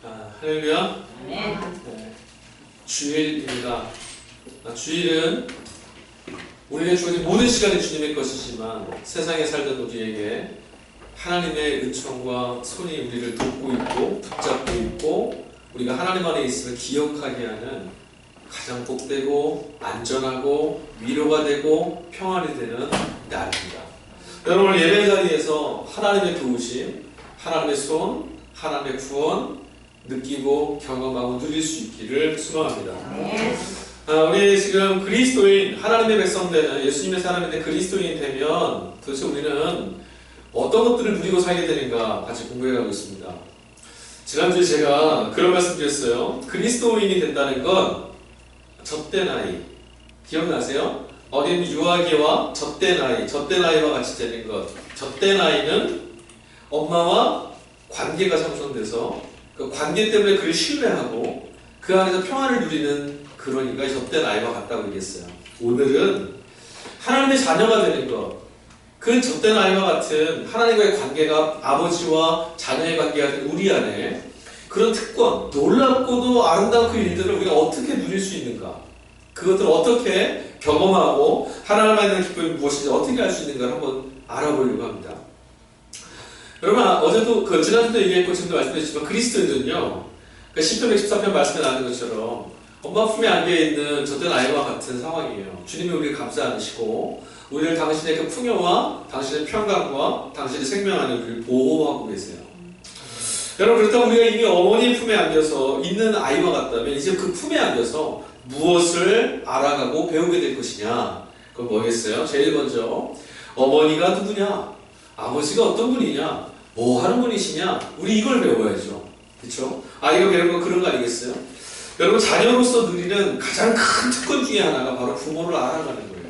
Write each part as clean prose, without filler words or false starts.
할렐루야. 네. 주일입니다. 주일은 우리에게 주어진 모든 시간이 주님의 것이지만 세상에 살던 우리에게 하나님의 은총과 손이 우리를 돕고 있고 붙잡고 있고 우리가 하나님 안에 있음을 기억하게 하는 가장 복되고 안전하고 위로가 되고 평안이 되는 날입니다. 여러분 오늘 예배 자리에서 하나님의 도우심, 하나님의 손, 하나님의 구원 느끼고 경험하고 누릴 수 있기를 소망합니다. 우리 지금 그리스도인, 하나님의 백성 되는 예수님의 사람인데 그리스도인이 되면 도대체 우리는 어떤 것들을 누리고 살게 되는가 같이 공부해가고 있습니다. 지난주에 제가 그런 말씀 드렸어요. 그리스도인이 된다는 건 젖된 아이, 기억나세요? 어린 유아기와 젖된 아이와 같이 되는 것. 젖된 아이는 엄마와 관계가 형성돼서 그 관계 때문에 그를 신뢰하고 그 안에서 평안을 누리는 그러니까 젖된 아이와 같다고 얘기했어요. 오늘은 하나님의 자녀가 되는 것, 그 젖된 아이와 같은 하나님과의 관계가 아버지와 자녀의 관계가 된 우리 안에 그런 특권, 놀랍고도 아름다운 그 일들을 우리가 어떻게 누릴 수 있는가, 그것들을 어떻게 경험하고 하나님에 대한 기쁨이 무엇인지 어떻게 알 수 있는가를 한번 알아보려고 합니다. 여러분 어제도 지난주도 얘기했고 지금도 말씀드렸지만 그리스도인은요, 시편 114편 말씀에 나오는 것처럼 엄마 품에 안겨있는 젖된 아이와 같은 상황이에요. 주님이 우리를 감싸 안으시고 우리를 당신의 그 풍요와 당신의 평강과 당신의 생명 안에 우리를 보호하고 계세요. 여러분 그렇다면 우리가 이미 어머니 품에 안겨서 있는 아이와 같다면 이제 그 품에 안겨서 무엇을 알아가고 배우게 될 것이냐? 그건 뭐겠어요? 제일 먼저 어머니가 누구냐? 아버지가 어떤 분이냐? 뭐 하는 분이시냐? 우리 이걸 배워야죠. 그렇죠? 아이가 배우는 건 그런 거 아니겠어요? 여러분 자녀로서 누리는 가장 큰 특권 중에 하나가 바로 부모를 알아가는 거예요.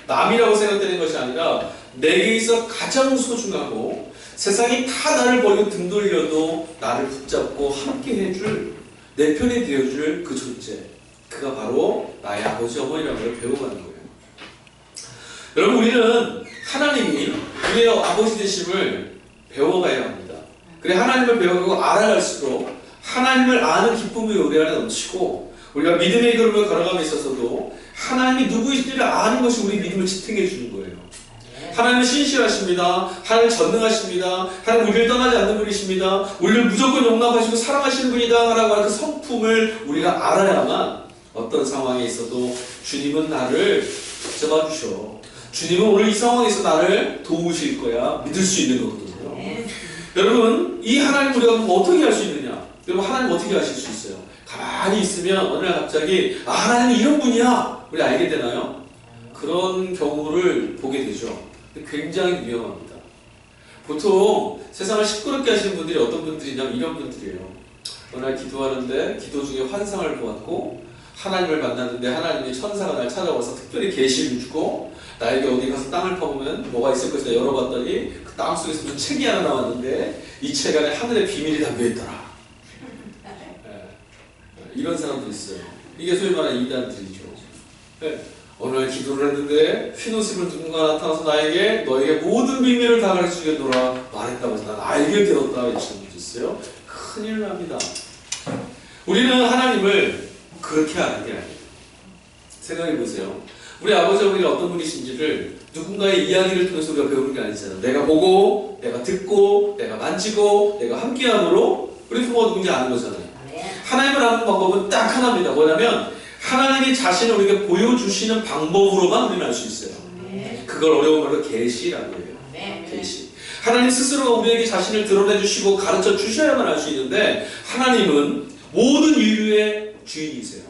남이라고 생각되는 것이 아니라 내게 있어 가장 소중하고 세상이 다 나를 버리고 등 돌려도 나를 붙잡고 함께 해줄, 내 편이 되어줄 그 존재, 그가 바로 나의 아버지 어머니라는 걸 배워가는 거예요. 여러분 우리는 하나님이 우리의 아버지 되심을 배워가야 합니다. 그래 하나님을 배워가고 알아갈수록 하나님을 아는 기쁨이 우리 안에 넘치고 우리가 믿음의 걸음을 걸어감에 있어서도 하나님이 누구이신지를 아는 것이 우리 믿음을 지탱해 주는 거예요. 하나님은 신실하십니다. 하나님은 전능하십니다. 하나님은 우리를 떠나지 않는 분이십니다. 우리를 무조건 용납하시고 사랑하시는 분이다 라고 하는 그 성품을 우리가 알아야만 어떤 상황에 있어도 주님은 나를 붙잡아주셔, 주님은 오늘 이 상황에서 나를 도우실 거야 믿을 수 있는 거거든요. 여러분 이 하나님 우리가 어떻게 할 수 있느냐? 여러분 하나님 어떻게 하실 수 있어요? 가만히 있으면 어느 날 갑자기 하나님이 이런 분이야 우리 알게 되나요? 그런 경우를 보게 되죠. 굉장히 위험합니다. 보통 세상을 시끄럽게 하시는 분들이 어떤 분들이냐면 이런 분들이에요. 어느 날 기도하는데 기도 중에 환상을 보았고 하나님을 만났는데 하나님이 천사가 날 찾아와서 특별히 계시를 주고 나에게 어디 가서 땅을 파보면 뭐가 있을 것이다 열어봤더니 그 땅 속에서 무슨 책이 하나 나왔는데 이 책 안에 하늘의 비밀이 담겨있더라. 이런 사람도 있어요. 이게 소위 말하는 이단들이죠. 어느 날 기도를 했는데 흰 옷을 누군가 나타나서 나에게 너에게 모든 비밀을 다 가르치겠노라 말했다고 해서 난 알게 되었다 이런 분도 있어요. 큰일 납니다. 우리는 하나님을 그렇게 아는 게 아니에요. 생각해 보세요. 우리 아버지 어머니가 어떤 분이신지를 누군가의 이야기를 통해서 우리가 배우는 게 아니잖아요. 내가 보고, 내가 듣고, 내가 만지고, 내가 함께함으로 우리 부모가 누군지 아는 거잖아요. 하나님을 아는 방법은 딱 하나입니다. 뭐냐면 하나님이 자신을 우리에게 보여주시는 방법으로만 우리는 알 수 있어요. 그걸 어려운 말로 계시라고 해요. 계시. 하나님 스스로가 우리에게 자신을 드러내주시고 가르쳐 주셔야만 알 수 있는데 하나님은 모든 인류의 주인이세요.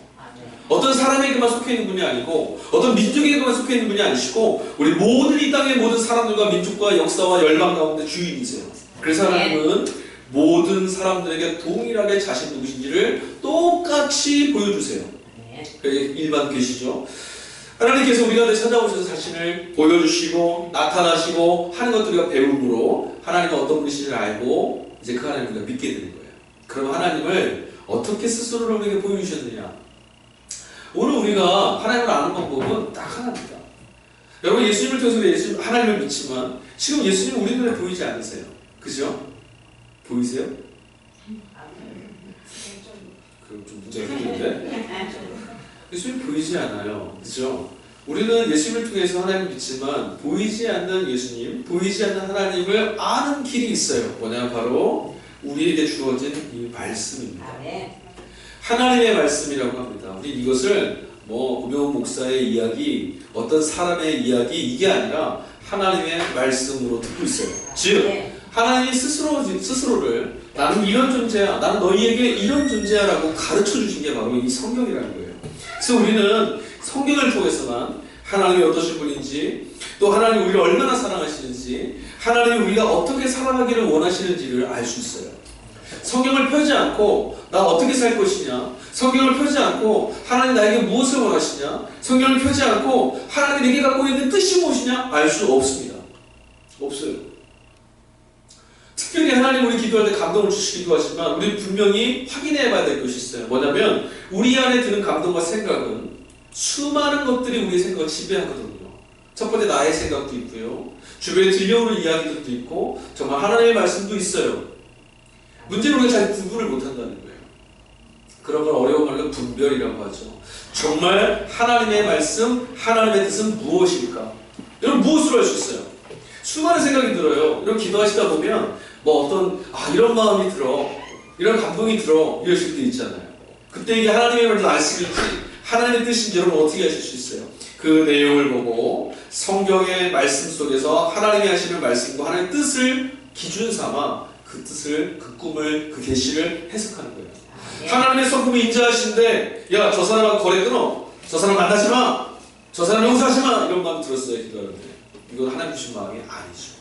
어떤 사람에게만 속해 있는 분이 아니고 어떤 민족에게만 속해 있는 분이 아니시고 우리 모든 이 땅의 모든 사람들과 민족과 역사와 열방 가운데 주인이세요. 그래서 하나님은 모든 사람들에게 동일하게 자신 누구신지를 똑같이 보여주세요. 그게 일반 계시죠. 하나님께서 우리 가운데 찾아오셔서 자신을 보여주시고 나타나시고 하는 것들을 배움으로 하나님은 어떤 분이신지를 알고 이제 그 하나님을 우리가 믿게 되는 거예요. 그럼 하나님을 어떻게 스스로를 우리에게 보여주셨느냐? 오늘 우리가 하나님을 아는 방법은 딱 하나입니다. 여러분 예수님을 통해서 하나님을 믿지만 지금 예수님 우리 눈에 보이지 않으세요? 그죠? 보이세요? 그럼 좀 문제가 생기는데? 예수님 보이지 않아요. 그죠? 우리는 예수님을 통해서 하나님을 믿지만 보이지 않는 예수님, 보이지 않는 하나님을 아는 길이 있어요. 뭐냐? 바로 우리에게 주어진 이 말씀입니다. 하나님의 말씀이라고 합니다. 우리 이것을 우병우 목사의 이야기, 어떤 사람의 이야기 이게 아니라 하나님의 말씀으로 듣고 있어요. 즉 하나님이 스스로를 나는 이런 존재야, 나는 너희에게 이런 존재야 라고 가르쳐 주신 게 바로 이 성경이라는 거예요. 그래서 우리는 성경을 통해서만 하나님이 어떠신 분인지, 또 하나님이 우리를 얼마나 사랑하시는지, 하나님이 우리가 어떻게 살아가기를 원하시는지를 알 수 있어요. 성경을 펴지 않고 나 어떻게 살 것이냐, 성경을 펴지 않고 하나님 나에게 무엇을 원하시냐, 성경을 펴지 않고 하나님이 내게 갖고 있는 뜻이 무엇이냐 알 수 없습니다. 없어요. 특별히 하나님 우리 기도할 때 감동을 주시기도 하지만 우리는 분명히 확인해 봐야 될 것이 있어요. 뭐냐면 우리 안에 드는 감동과 생각은 수많은 것들이 우리의 생각을 지배하거든요. 첫 번째 나의 생각도 있고요, 주변에 들려오는 이야기들도 있고, 정말 하나님의 말씀도 있어요. 문제는 우리가 잘 구분을 못한다는 거예요. 그런 걸 어려운 말로 분별이라고 하죠. 정말 하나님의 말씀, 하나님의 뜻은 무엇일까? 여러분 무엇으로 알 수 있어요? 수많은 생각이 들어요. 이런 기도하시다 보면 이런 마음이 들어, 이런 감동이 들어, 이러실 때 있잖아요. 그때 이게 하나님의 말씀일지 하나님의 뜻인지 여러분 어떻게 하실 수 있어요? 그 내용을 보고 성경의 말씀 속에서 하나님이 하시는 말씀과 하나님의 뜻을 기준 삼아 그 뜻을, 그 꿈을, 그 계시를 해석하는 거예요. 하나님의 성품이 인자하신데 야, 저 사람하고 거래 끊어, 저 사람 만나지 마, 저 사람 용서하지 마, 이런 마음 들었어요. 기도하는데 이건 하나님 주신 마음이 아니죠.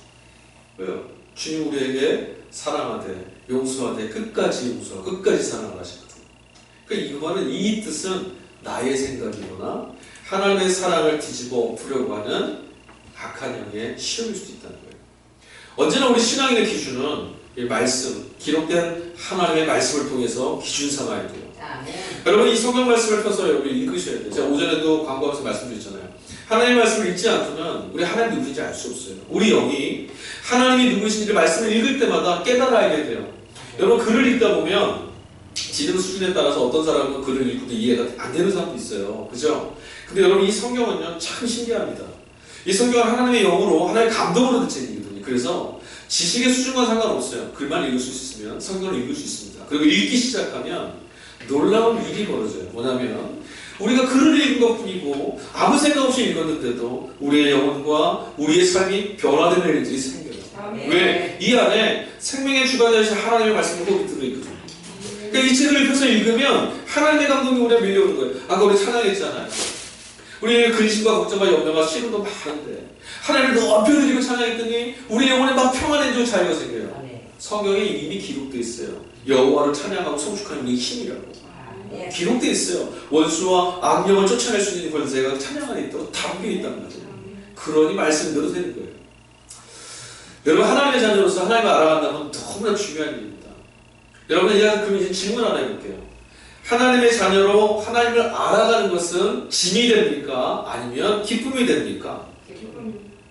왜요? 주님 우리에게 사랑하되 용서하되 끝까지 용서하고 끝까지 사랑을 하시거든요. 그러니까 이거는, 이 뜻은 나의 생각이거나 하나님의 사랑을 뒤집어 엎으려고 하는 악한 영의 시험일 수도 있다는 거예요. 언제나 우리 신앙인의 기준은 이 말씀, 기록된 하나님의 말씀을 통해서 기준 삼아야 돼요. 여러분 이 성경 말씀을 펴서 여러분 읽으셔야 돼요. 제가 오전에도 광고하면서 말씀드렸잖아요. 하나님의 말씀을 읽지 않으면 우리 하나님 누구인지 알 수 없어요. 우리 영이 하나님이 누구신지를 말씀을 읽을 때마다 깨달아야 돼요. 여러분 글을 읽다 보면 지능 수준에 따라서 어떤 사람은 글을 읽고도 이해가 안 되는 사람도 있어요. 그죠? 근데 여러분 이 성경은요 참 신기합니다. 이 성경은 하나님의 영으로, 하나님의 감동으로 된 책이거든요. 그래서 지식의 수준과 상관없어요. 글만 읽을 수 있으면 성경을 읽을 수 있습니다. 그리고 읽기 시작하면 놀라운 일이 벌어져요. 뭐냐면 우리가 글을 읽은 것뿐이고 아무 생각 없이 읽었는데도 우리의 영혼과 우리의 삶이 변화되는 일들이 생겨요. 왜? 이 안에 생명의 주관자이신 하나님의 말씀이 거기 들어있거든요. 그러니까 이 책을 읽어서 읽으면 하나님의 감동이 우리가 밀려오는 거예요. 아까 우리 찬양했잖아요. 우리의 근심과 걱정과 염려가 시름도 많은데 하나님을 높여드리고 찬양했더니 우리 영혼에 막 평안해지고 자유가 생겨요. 성경에 이미 기록되어 있어요. 여호와를 찬양하고 성축하는 우리의 힘이라고 기록되어 있어요. 원수와 악령을 쫓아낼 수 있는 권세가 찬양 안에 있다고 담겨 있다는 거죠. 그러니 말씀대로 되는 거예요. 여러분 하나님의 자녀로서 하나님을 알아간다면 너무나 중요한 일입니다. 여러분 그럼 이제 질문 하나 해볼게요. 하나님의 자녀로 하나님을 알아가는 것은 짐이 됩니까? 아니면 기쁨이 됩니까?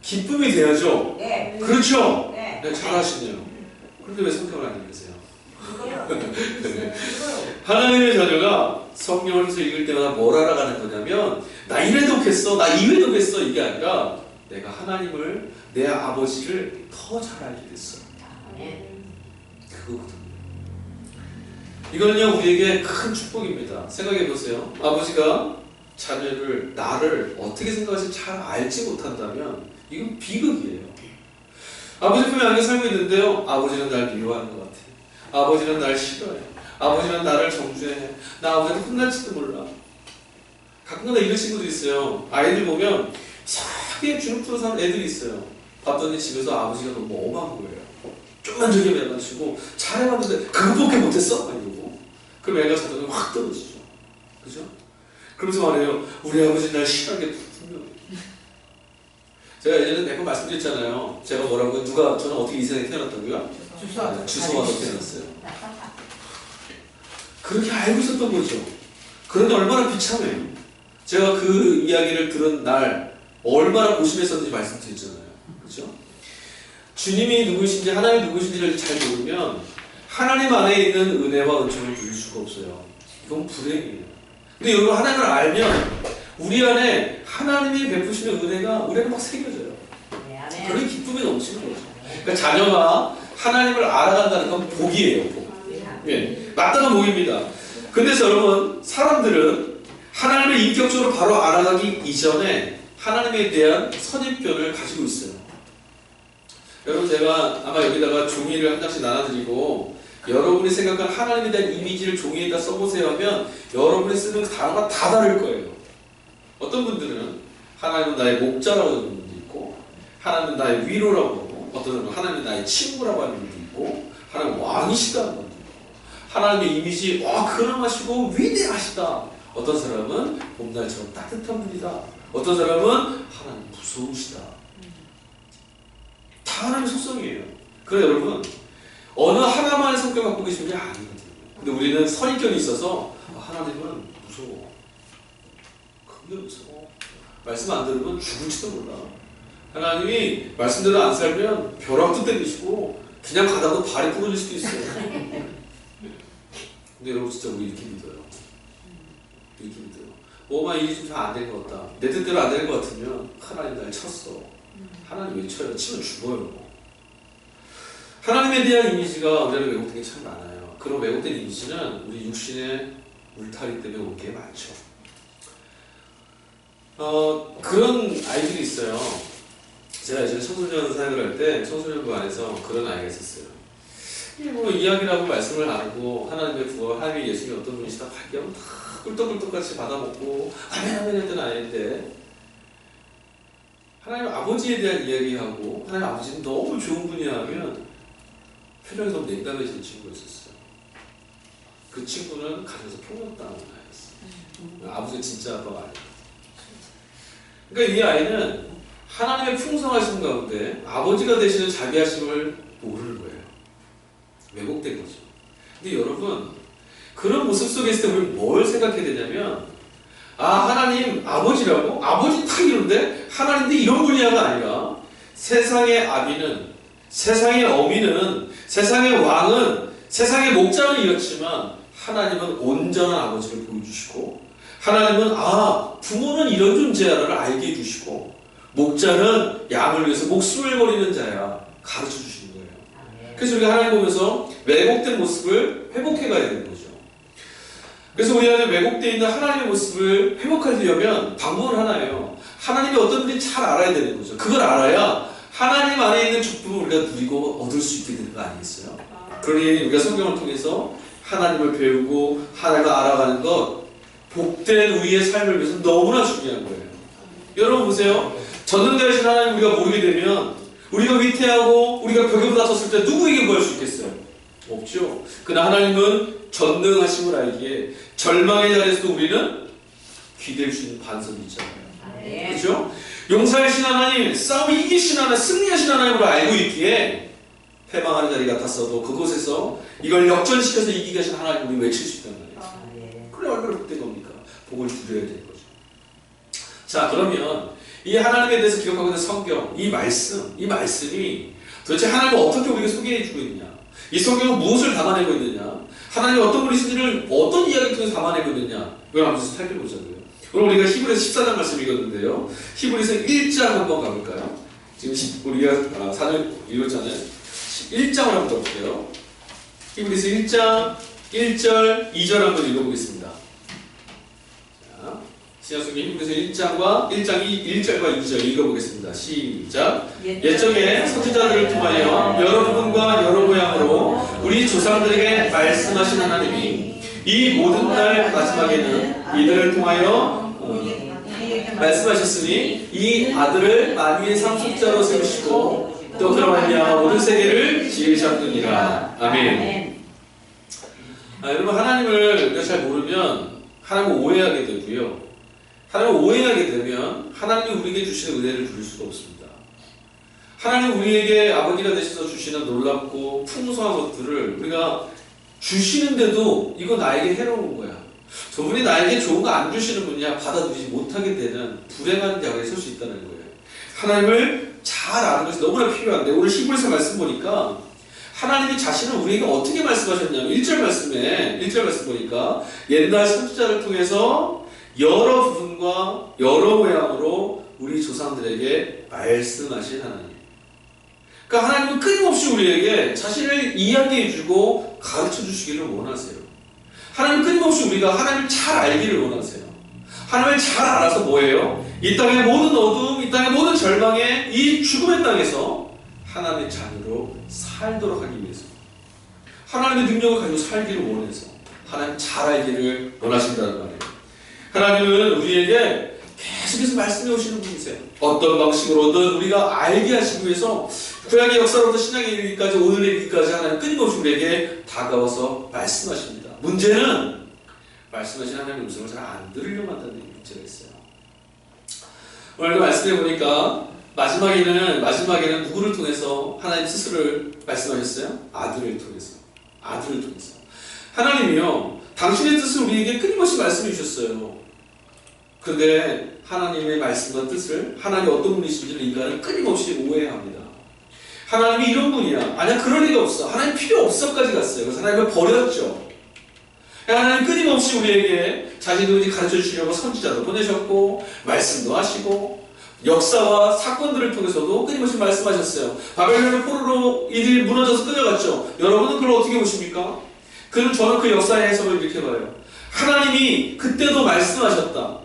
기쁨이 돼야죠. 네. 그렇죠? 네, 잘하시네요. 그런데 왜 성경을 안 읽으세요? 하나님의 자녀가 성경을 해서 읽을 때마다 뭘 알아가는 거냐면 나 이래도 겠어, 나 이래도 겠어, 이게 아니라 내가 하나님을, 내 아버지를 더 잘 알게 됐어. 그거거든요. 이거는요 우리에게 큰 축복입니다. 생각해보세요. 아버지가 자녀를, 나를 어떻게 생각하실지 잘 알지 못한다면 이건 비극이에요. 아버지 품에 안겨 살고 있는데요, 아버지는 날 미워하는 것 같아요. 아버지는 날 싫어해. 아버지는 나를 정죄해. 나 아버지한테 혼날지도 몰라. 가끔가다 이런 친구들이 있어요. 아이들 보면 이상하게 주눅들어 사는 애들이 있어요. 봤더니 집에서 아버지가 너무 엄한 거예요. 좀만 저기 해가지고 잘해봤는데 그것밖에 못했어? 아니고. 그럼 애가 자존감이 확 떨어지죠. 그죠? 그러면서 말해요. 우리 아버지 날 싫어하게 분명해. 제가 예전에 몇 번 말씀드렸잖아요. 제가 뭐라고요? 저는 어떻게 이 세상에 태어났다고요? 주소와서 태어났어요. 그렇게 알고 있었던 거죠. 그런데 얼마나 비참해요. 제가 그 이야기를 들은 날 얼마나 고심했었는지 말씀드렸잖아요. 그렇죠? 주님이 누구신지, 하나님이 누구신지를 잘 모르면 하나님 안에 있는 은혜와 은총을 누릴 수가 수가 없어요. 이건 불행이에요. 근데 여러분 하나님을 알면 우리 안에 하나님이 베푸시는 은혜가 우리 안에 막 새겨져요. 그런 기쁨이 넘치는 거죠. 그러니까 자녀가 하나님을 알아간다는 건 복이에요. 복. 예, 마땅한 복입니다. 근데 여러분 사람들은 하나님을 인격적으로 바로 알아가기 이전에 하나님에 대한 선입견을 가지고 있어요. 여러분 제가 아마 여기다가 종이를 한 장씩 나눠드리고 여러분이 생각하는 하나님에 대한 이미지를 종이에다 써보세요 하면 여러분이 쓰는 단어가 다 다를 거예요. 어떤 분들은 하나님은 나의 목자라고 하는 분도 있고 하나님은 나의 위로라고 하고 어떤 사람은 하나님은 나의 친구라고 하는 분도 있고 하나님은 왕이시다는 분도 있고 하나님의 이미지 근엄하시고 위대하시다. 어떤 사람은 봄날처럼 따뜻한 분이다. 어떤 사람은 하나님 무서우시다. 다 하나님의 속성이에요. 그래서 여러분 어느 하나만의 성격을 갖고 계시는 게 아니거든요. 근데 우리는 선입견이 있어서 하나님은 무서워. 그게 무서워. 말씀 안 들으면 죽을지도 몰라. 하나님이 말씀대로 안 살면 벼락도 때리시고 그냥 가다가 발이 부러질 수도 있어요. 근데 여러분 진짜 우리 이렇게 믿어요. 이렇게 믿어요. 뭐만 일이 좀 잘 안 된 것 같다. 내 뜻대로 안 되는 것 같으면 하나님 날 쳤어. 하나님 왜 쳐요? 치면 죽어요. 하나님에 대한 이미지가 우리는 왜곡된 게 참 많아요. 그런 왜곡된 이미지는 우리 육신의 울타리 때문에 온 게 많죠. 그런 아이들이 있어요. 제가 예전에 청소년 사역을 할 때 청소년부 안에서 그런 아이가 있었어요. 뭐 이야기를 하고 말씀을 나누고 하나님의 부활, 하나님의 예수님이 어떤 분이시다 발견 다 꿀떡꿀떡같이 받아먹고 아멘 아멘 했던 아이인데 하나님 아버지에 대한 이야기하고 하나님 아버지는 너무 좋은 분이야 하면 표정이 너무 냉담해지는 친구가 있었어요. 그 친구는 가정에서 폭력당한 아이였어요. 아버지가 진짜 아빠가 아니에요. 그러니까 이 아이는 하나님의 풍성하신 가운데 아버지가 되시는 자비하심을 모르는 거예요. 왜곡된 거죠. 근데 여러분 그런 모습 속에 있을 때 우리는 뭘 생각해야 되냐면 하나님 아버지라고? 아버지 딱 이런데 하나님인데 이런 분이야가 아니라 세상의 아비는 세상의 어미는 세상의 왕은 세상의 목자는 이렇지만 하나님은 온전한 아버지를 보여주시고 하나님은 부모는 이런 존재야를 알게 해주시고 목자는 양을 위해서 목숨을 버리는 자야 가르쳐 주시는 거예요. 그래서 우리가 하나님 보면서 왜곡된 모습을 회복해 가야 되는 거죠. 그래서 우리 안에 왜곡되어 있는 하나님의 모습을 회복하려면 방법은 하나예요. 하나님이 어떤 분인지 잘 알아야 되는 거죠. 그걸 알아야 하나님 안에 있는 축복을 우리가 누리고 얻을 수 있게 되는 거 아니겠어요? 그러니 우리가 성경을 통해서 하나님을 배우고 하나님을 알아가는 것 복된 우리의 삶을 위해서 너무나 중요한 거예요. 여러분 보세요. 전능자이신 하나님 우리가 모르게 되면 우리가 위태하고 우리가 벽에 부딪혔을 때 누구에게 구할 수 있겠어요? 없죠. 그러나 하나님은 전능하심을 알기에 절망의 자리에서도 우리는 기댈 수 있는 반석이 있잖아요. 그렇죠? 용사이신 하나님, 싸움을 이기신 하나님, 승리하신 하나님으로 알고 있기에 패망하는 자리 같았어도 그곳에서 이걸 역전시켜서 이기게 하신 하나님을 우리 외칠 수 있다는 거예요. 그래 얼마나 복된 겁니까? 복을 누려야 되는 거죠. 자, 그러면 이 하나님에 대해서 기록하고 있는 성경, 이 말씀이 도대체 하나님을 어떻게 우리에게 소개해주고 있느냐? 이 성경은 무엇을 담아내고 있느냐? 하나님이 어떤 분이신지를 어떤 이야기를 통해서 담아내고 있느냐? 이걸 한번 살펴보자고요. 오늘 우리가 히브리서 14장 말씀 읽었는데요. 히브리서 1장 한번 가볼까요? 지금 우리가 4절 읽었잖아요. 1장을 한번 볼게요. 히브리서 1장 1절 2절 한번 읽어보겠습니다. 자, 신약성경 히브리서 1장 1절과 2절 읽어보겠습니다. 시작. 옛적에 선지자들을 통하여 여러 부분과 여러 모양으로 우리 조상들에게 말씀하신 하나님이 이 모든 날 마지막에는 이들을 통하여 말씀하셨으니 이 아들을 만유의 상속자로 세우시고 또 그로 말미암아 모든 세계를 지으셨느니라. 아멘. 여러분 하나님을 우리가 잘 모르면 하나님을 오해하게 되고요. 하나님을 오해하게 되면 하나님이 우리에게 주시는 은혜를 누릴 수가 없습니다. 하나님 우리에게 아버지가 되셔서 주시는 놀랍고 풍성한 것들을 우리가 주시는데도 이거 나에게 해로운 거야. 저분이 나에게 좋은 거 안 주시는 분이야. 받아들이지 못하게 되는 불행한 자리에 설 수 있다는 거예요. 하나님을 잘 아는 것이 너무나 필요한데 오늘 히브리서 말씀 보니까 하나님이 자신을 우리에게 어떻게 말씀하셨냐면 1절 말씀 보니까 옛날 선지자를 통해서 여러 부분과 여러 모양으로 우리 조상들에게 말씀하신 하나님. 그러니까 하나님은 끊임없이 우리에게 자신을 이야기해주고 가르쳐주시기를 원하세요. 하나님은 끊임없이 우리가 하나님을 잘 알기를 원하세요. 하나님을 잘 알아서 뭐예요? 이 땅의 모든 어두움, 이 땅의 모든 절망에, 이 죽음의 땅에서 하나님의 자녀로 살도록 하기 위해서, 하나님의 능력을 가지고 살기를 원해서 하나님 잘 알기를 원하신다는 말이에요. 하나님은 우리에게 계속해서 말씀해 오시는 분이세요. 어떤 방식으로든 우리가 알게 하시기 위해서 구약의 역사로부터 신약에 이르기까지, 오늘에 이르기까지 하나님 끊임없이 우리에게 다가와서 말씀하십니다. 문제는 말씀하신 하나님의 음성을 잘 안 들으려고 한다는 문제가 있어요. 오늘도 말씀해 보니까 마지막에는 누구를 통해서 하나님 스스로를 말씀하셨어요? 아들을 통해서. 하나님이요, 당신의 뜻을 우리에게 끊임없이 말씀해 주셨어요. 그런데 하나님의 말씀과 뜻을, 하나님이 어떤 분이신지를 인간은 끊임없이 오해합니다. 하나님이 이런 분이야. 아니야, 그럴 리가 없어. 하나님 필요 없어까지 갔어요. 그래서 하나님을 버렸죠. 하나님 끊임없이 우리에게 자신을 가르쳐 주시려고 선지자도 보내셨고, 말씀도 하시고, 역사와 사건들을 통해서도 끊임없이 말씀하셨어요. 바벨론의 포로로 이들이 무너져서 끌려갔죠. 여러분은 그걸 어떻게 보십니까? 그럼 저는 그 역사의 해석을 이렇게 봐요. 하나님이 그때도 말씀하셨다.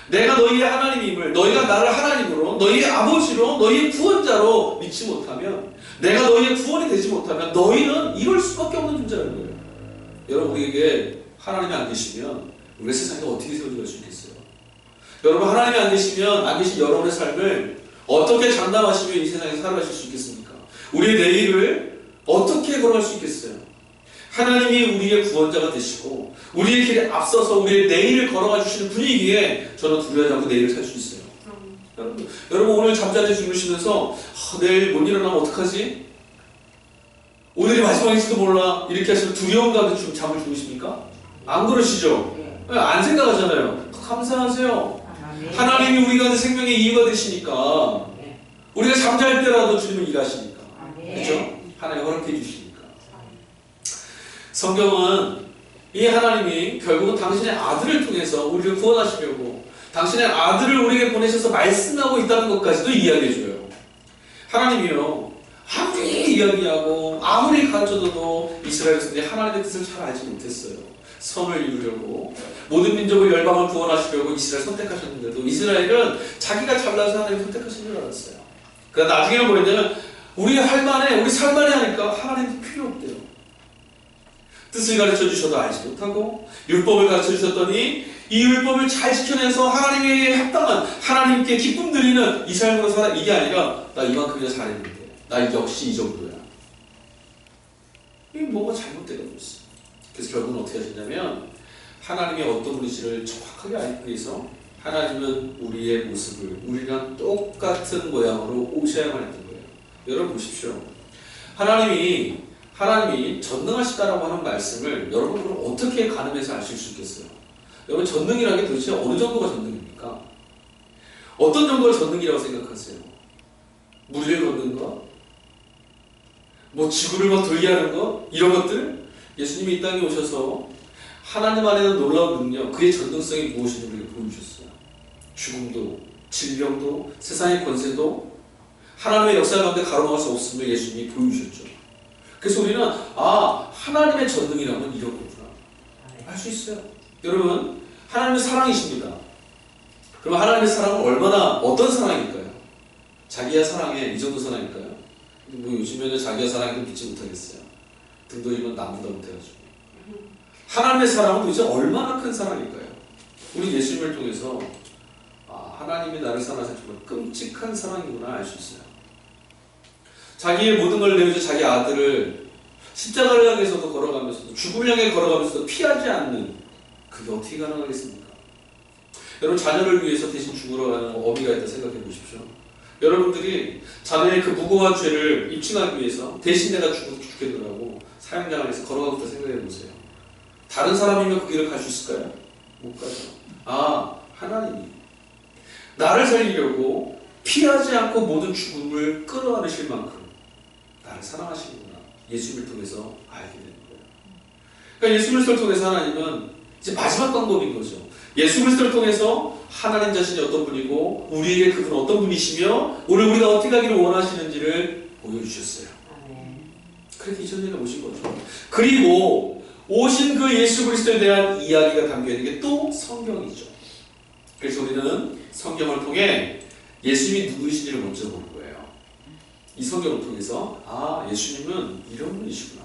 내가 너희의 하나님임을, 너희가 나를 하나님으로, 너희의 아버지로, 너희의 구원자로 믿지 못하면, 내가 너희의 구원이 되지 못하면 너희는 이럴 수밖에 없는 존재라는 거예요. 여러분, 우리에게 하나님이 안 계시면 우리 세상에 어떻게 세워질 수 있겠어요? 여러분, 하나님이 안 계신 여러분의 삶을 어떻게 장담하시며 이 세상에 살아가실 수 있겠습니까? 우리의 내일을 어떻게 걸어갈 수 있겠어요? 하나님이 우리의 구원자가 되시고 우리의 길에 앞서서 우리의 내일을 걸어가 주시는 분이기에 저는 두려워하지 않고 내일을 살 수 있어요. 여러분 오늘 잠자리 주무시면서 내일 못 일어나면 어떡하지? 오늘이 마지막일지도 몰라 이렇게 하시면 두려움 가운데 잠을 주무십니까? 안 그러시죠? 안 생각하잖아요. 감사하세요. 하나님이 우리 가운데 생명의 이유가 되시니까 우리가 잠잘 때라도 주님은 일하시니까, 그렇죠? 하나님 허락해 주시니까. 성경은 이 하나님이 결국은 당신의 아들을 통해서 우리를 구원하시려고 당신의 아들을 우리에게 보내셔서 말씀하고 있다는 것까지도 이야기해줘요. 하나님이요, 아무리 이야기하고 아무리 가르쳐줘도 이스라엘 백성들이 하나님의 뜻을 잘 알지 못했어요. 선을 이루려고 모든 민족을 열방을 구원하시려고 이스라엘 선택하셨는데도 이스라엘은 자기가 잘나서 하나님 선택하신 줄 알았어요. 그러나 나중에는 뭐였냐면 우리 할만해, 우리 살만해 하니까 하나님 필요 없대요. 뜻을 가르쳐 주셔도 알지 못하고 율법을 가르쳐 주셨더니 이 율법을 잘 지켜내서 하나님에게 합당한, 하나님께 기쁨 드리는 이 삶으로 살아, 이게 아니라 나 이만큼이나 잘했는데 나 역시 이 정도야. 이게 뭐가 잘못되고 있어. 그래서 결국은 어떻게 하셨냐면 하나님의 어떤 분이신지를 정확하게 알기 위해서 하나님은 우리의 모습을 우리랑 똑같은 모양으로 오셔야만 했던 거예요. 여러분 보십시오. 하나님이 전능하시다라고 하는 말씀을 여러분 그럼 어떻게 가늠해서 아실 수 있겠어요? 여러분 전능이라는 게 도대체 어느 정도가 전능입니까? 어떤 정도가 전능이라고 생각하세요? 물을 걷는 것? 뭐 지구를 막 돌게 하는 것? 이런 것들? 예수님이 이 땅에 오셔서 하나님 안에는 놀라운 능력, 그의 전능성이 무엇인지 우리에게 보여주셨어요. 죽음도, 질병도, 세상의 권세도 하나님의 역사 가운데 가로막을 수 없음을 예수님이 보여주셨죠. 그래서 우리는 하나님의 전능이라면 이런 거구나 알 수 있어요. 여러분, 하나님의 사랑이십니다. 그럼 하나님의 사랑은 어떤 사랑일까요? 자기야 사랑해, 이 정도 사랑일까요? 뭐 요즘에는 자기야 사랑해도 믿지 못하겠어요. 등도 이면 나보다 못해가지고. 하나님의 사랑은 도대체 얼마나 큰 사랑일까요? 우리 예수님을 통해서 하나님이 나를 사랑하셔서 정말 끔찍한 사랑이구나 알 수 있어요. 자기의 모든 걸 내어줘 자기 아들을 십자가를 향해서도 걸어가면서도 죽음을 향해 걸어가면서도 피하지 않는, 그게 어떻게 가능하겠습니까? 여러분 자녀를 위해서 대신 죽으러 가는 어미가 있다 생각해 보십시오. 여러분들이 자녀의 그 무고한 죄를 입증하기 위해서 대신 내가 죽겠노라고 사형장을 해서 걸어가고 있다 생각해 보세요. 다른 사람이면 그 길을 갈 수 있을까요? 못 가죠. 하나님이 나를 살리려고 피하지 않고 모든 죽음을 끌어안으실 만큼 나를 사랑하시는구나. 예수님을 통해서 알게 되는 거예요. 그러니까 예수 그리스도를 통해서 하나님은 이제 마지막 방법인 거죠. 예수 그리스도를 통해서 하나님 자신이 어떤 분이고 우리에게 그분은 어떤 분이시며 오늘 우리가 어떻게 하기를 원하시는지를 보여주셨어요. 그렇게 2000년에 오신 거죠. 그리고 오신 그 예수 그리스도에 대한 이야기가 담겨있는 게 또 성경이죠. 그래서 우리는 성경을 통해 예수님이 누구이신지를 먼저 볼 거예요. 이 성경을 통해서 아, 예수님은 이런 분이시구나.